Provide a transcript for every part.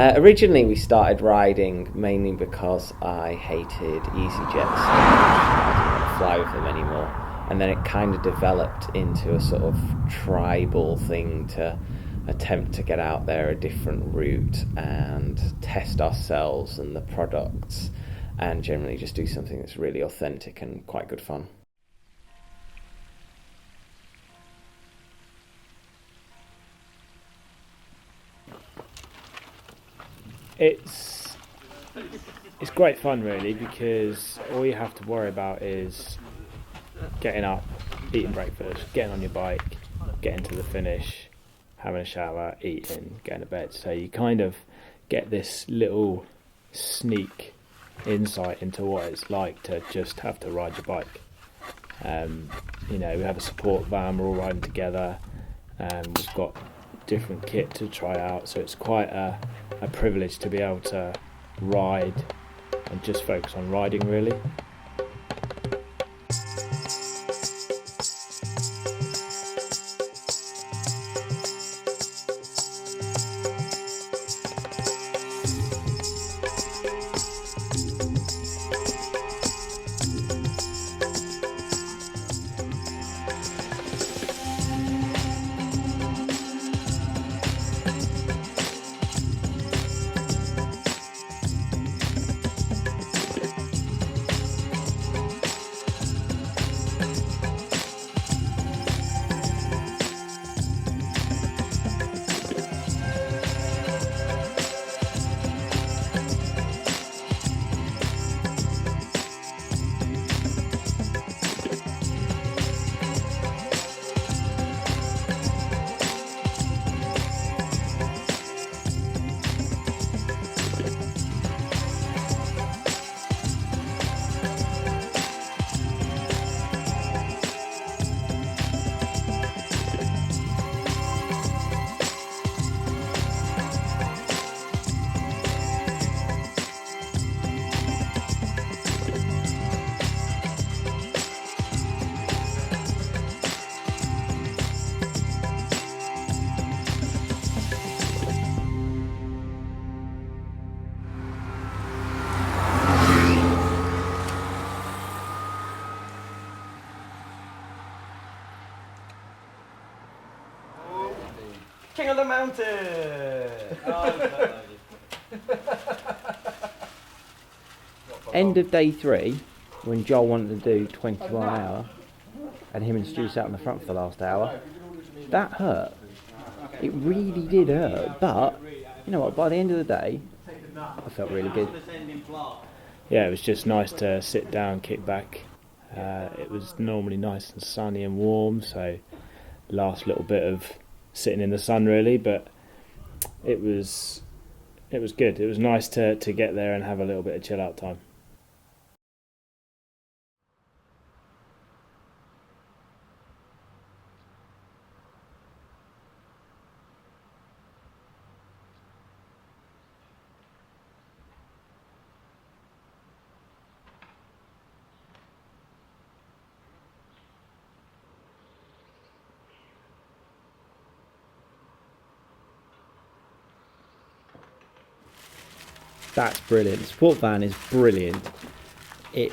Originally we started riding mainly because I hated EasyJets. I didn't want to fly with them anymore. And then it kind of developed into a sort of tribal thing to attempt to get out there a different route and test ourselves and the products, and generally just do something that's really authentic and quite good fun. It's great fun really, because all you have to worry about is getting up, eating breakfast, getting on your bike, getting to the finish, having a shower, eating, going to bed. So you kind of get this little sneak insight into what it's like to just have to ride your bike. We have a support van, we're all riding together, and we've got different kit to try out, so it's quite a privilege to be able to ride and just focus on riding really. King of the mountain! End of day 3, when Joel wanted to do 21 hour, and him and Stu sat on the front for the last hour, that hurt. It really did hurt, but you know what, by the end of the day, I felt really good. Yeah, it was just nice to sit down, kick back. It was normally nice and sunny and warm, so last little bit of sitting in the sun really, but it was good. It was nice to get there and have a little bit of chill out time. That's brilliant. The sport van is brilliant. It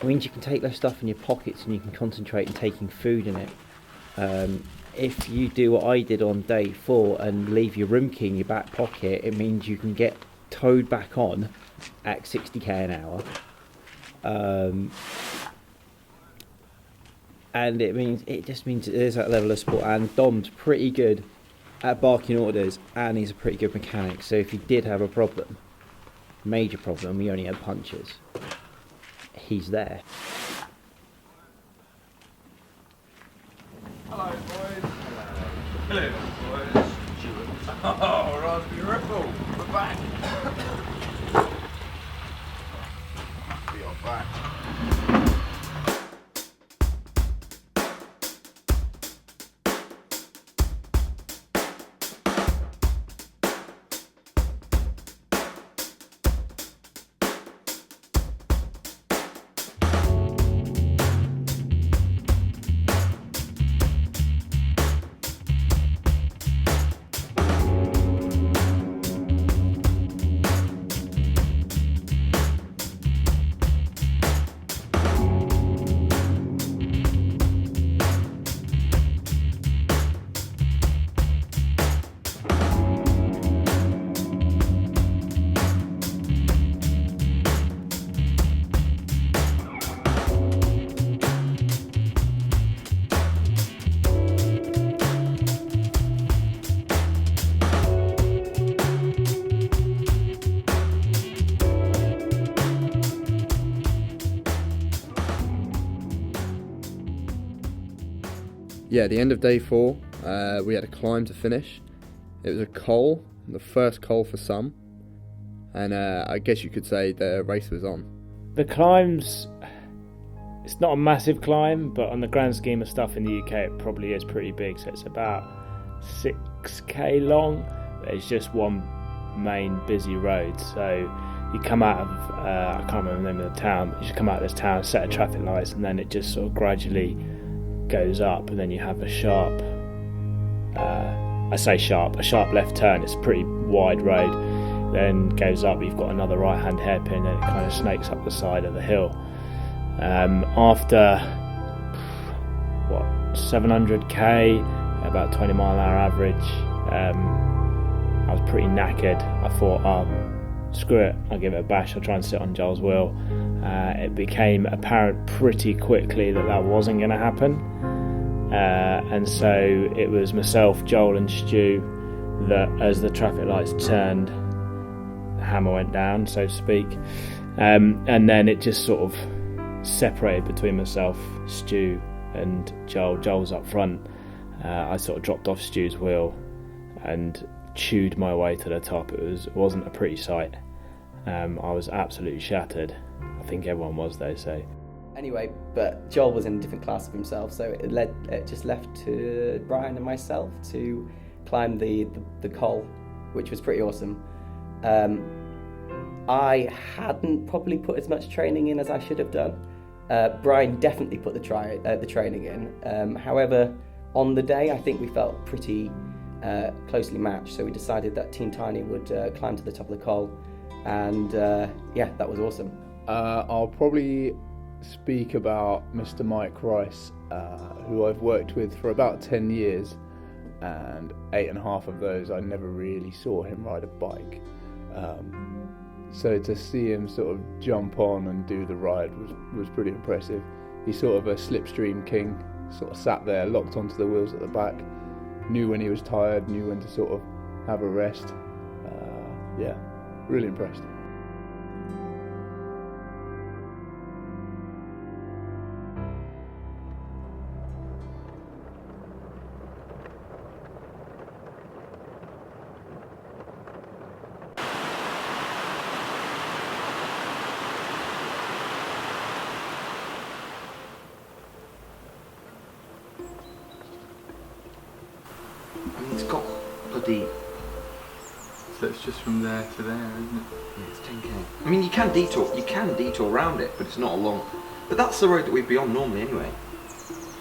means you can take less stuff in your pockets and you can concentrate on taking food in it. If you do what I did on day 4 and leave your room key in your back pocket, it means you can get towed back on at 60k an hour. And it just means there's that level of sport, and Dom's pretty good at barking orders, and he's a pretty good mechanic, so if you did have a problem, major problem, we only had punches, he's there. Hello boys. Hello boys. Oh, Raspberry Ripple, we're back. We are back. Yeah, the end of day 4, we had a climb to finish. It was a col, the first col for some, and I guess you could say the race was on. The climbs, it's not a massive climb, but on the grand scheme of stuff in the UK, it probably is pretty big. So it's about 6k long. It's just one main busy road. So you come out of, I can't remember the name of the town, but you just come out of this town, set of traffic lights, and then it just sort of gradually goes up, and then you have a sharp, a sharp left turn. It's a pretty wide road, then goes up, you've got another right hand hairpin, and it kind of snakes up the side of the hill. After 700k, about 20 mile an hour average, I was pretty knackered. I thought, screw it, I'll give it a bash, I'll try and sit on Joel's wheel. It became apparent pretty quickly that wasn't going to happen, and so it was myself, Joel and Stu that, as the traffic lights turned, the hammer went down, so to speak, and then it just sort of separated between myself, Stu and Joel. Joel was up front. I sort of dropped off Stu's wheel and chewed my way to the top. It wasn't a pretty sight. I was absolutely shattered. I think everyone was though. So anyway, but Joel was in a different class of himself, so it just left to Brian and myself to climb the col, which was pretty awesome. I hadn't probably put as much training in as I should have done. Brian definitely put the training in. However, on the day, I think we felt pretty closely matched, so we decided that Team Tiny would climb to the top of the col, and yeah, that was awesome. I'll probably speak about Mr. Mike Rice, who I've worked with for about 10 years, and 8.5 of those I never really saw him ride a bike. So to see him sort of jump on and do the ride was pretty impressive. He's sort of a slipstream king, sort of sat there locked onto the wheels at the back, knew when he was tired, knew when to sort of have a rest. Yeah, really impressed. It's got bloody... So it's just from there to there, isn't it? Yeah, it's 10k. I mean, you can detour around it, but it's not a long... But that's the road that we'd be on normally anyway.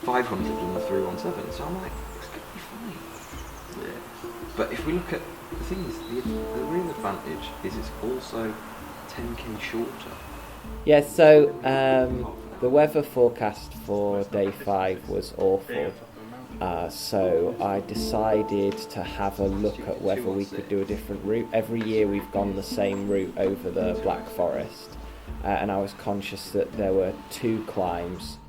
500 and the 317, so I'm like, it's going to be fine. Yeah. But if we look at... The thing is, the real advantage is it's also 10k shorter. Yeah, so the weather forecast for day 5 was awful. So I decided to have a look at whether we could do a different route. Every year we've gone the same route over the Black Forest, and I was conscious that there were 2 climbs,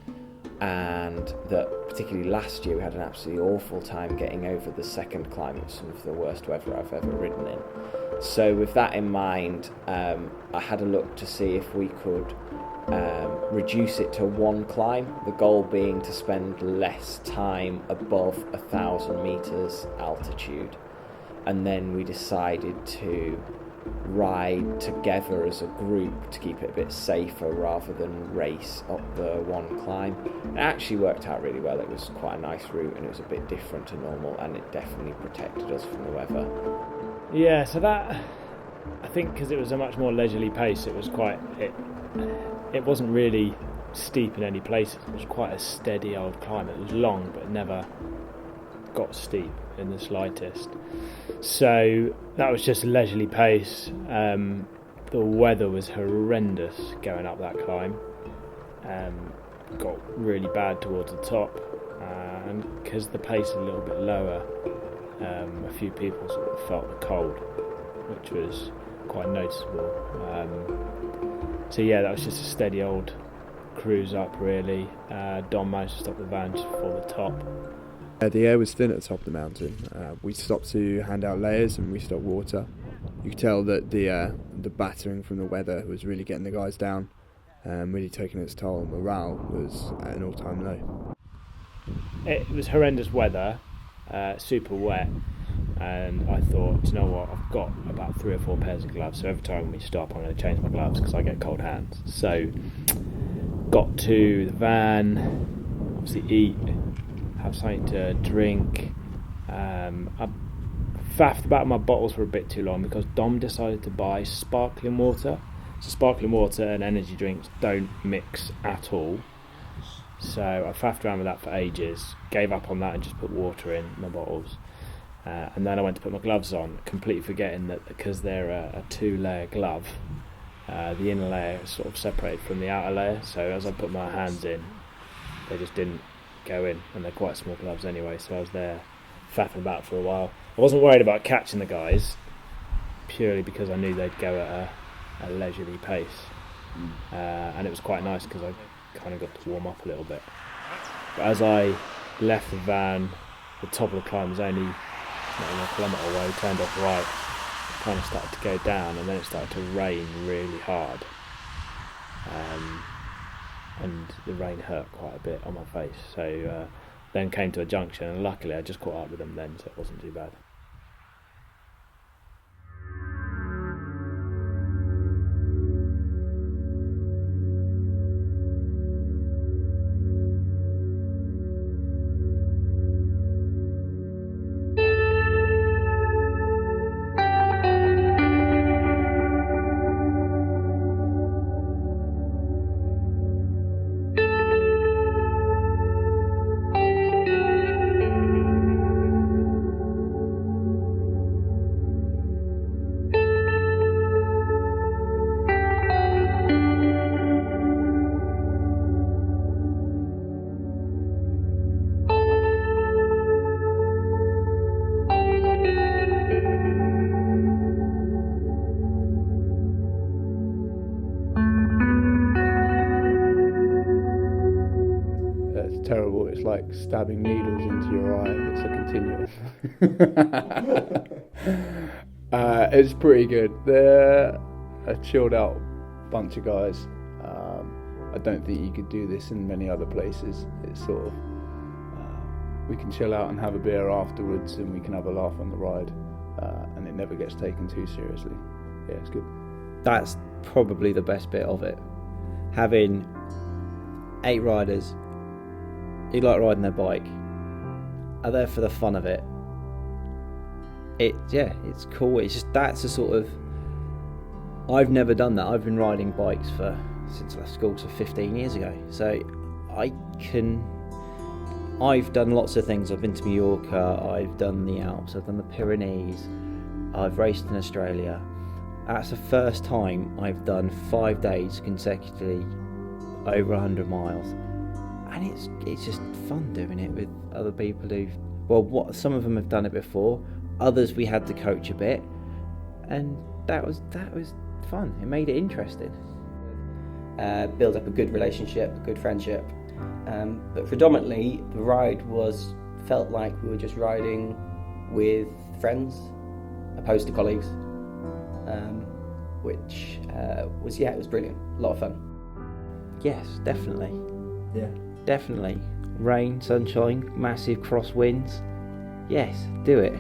and that particularly last year we had an absolutely awful time getting over the second climb. It was some of the worst weather I've ever ridden in. So with that in mind, I had a look to see if we could reduce it to 1 climb, the goal being to spend less time above 1,000 meters altitude. And then we decided to ride together as a group to keep it a bit safer rather than race up the 1 climb. It actually worked out really well. It was quite a nice route and it was a bit different to normal, and it definitely protected us from the weather. yeah, so that, I think because it was a much more leisurely pace, it was quite, it wasn't really steep in any places. It was quite a steady old climb. It was long, but never got steep in the slightest. So that was just a leisurely pace. The weather was horrendous going up that climb. Got really bad towards the top, and because the pace is a little bit lower, a few people sort of felt the cold, which was quite noticeable. So yeah, that was just a steady old cruise up really. Dom managed to stop the van just before the top. The air was thin at the top of the mountain. We stopped to hand out layers and restock water. You could tell that the battering from the weather was really getting the guys down, really taking its toll. Morale was at an all-time low. it was horrendous weather, super wet, and I thought, you know what, I've got about 3 or 4 pairs of gloves, so every time we stop I'm going to change my gloves because I get cold hands. So got to the van, obviously eat, have something to drink. I faffed about my bottles for a bit too long because Dom decided to buy sparkling water. So sparkling water and energy drinks don't mix at all. So I faffed around with that for ages, gave up on that and just put water in my bottles. And then I went to put my gloves on, completely forgetting that because they're a 2-layer glove, the inner layer is sort of separated from the outer layer. So as I put my hands in, they just didn't go in, and they're quite small gloves anyway. So I was there faffing about for a while. I wasn't worried about catching the guys, purely because I knew they'd go at a leisurely pace. And it was quite nice because I kind of got to warm up a little bit. But as I left the van, the top of the climb was only a kilometre away, turned off right, it kind of started to go down, and then it started to rain really hard. And the rain hurt quite a bit on my face. So then came to a junction, and luckily I just caught up with them then, so it wasn't too bad. Terrible. It's like stabbing needles into your eye. It's a continuum. It's pretty good. They're a chilled out bunch of guys. I don't think you could do this in many other places. It's sort of we can chill out and have a beer afterwards, and we can have a laugh on the ride, and it never gets taken too seriously. Yeah, it's good. That's probably the best bit of it. Having 8 riders who like riding their bike, are there for the fun of it. It's cool. It's just, that's a sort of, I've never done that. I've been riding bikes since I left school, so 15 years ago. So I've done lots of things. I've been to Mallorca, I've done the Alps, I've done the Pyrenees, I've raced in Australia. That's the first time I've done 5 days consecutively over 100 miles. And it's just fun doing it with other people some of them have done it before, others we had to coach a bit, and that was fun. It made it interesting. Build up a good relationship, a good friendship, but predominantly the ride felt like we were just riding with friends opposed to colleagues, which it was brilliant, a lot of fun. Yes, definitely. Yeah. Definitely. Rain, sunshine, massive crosswinds. Yes, do it.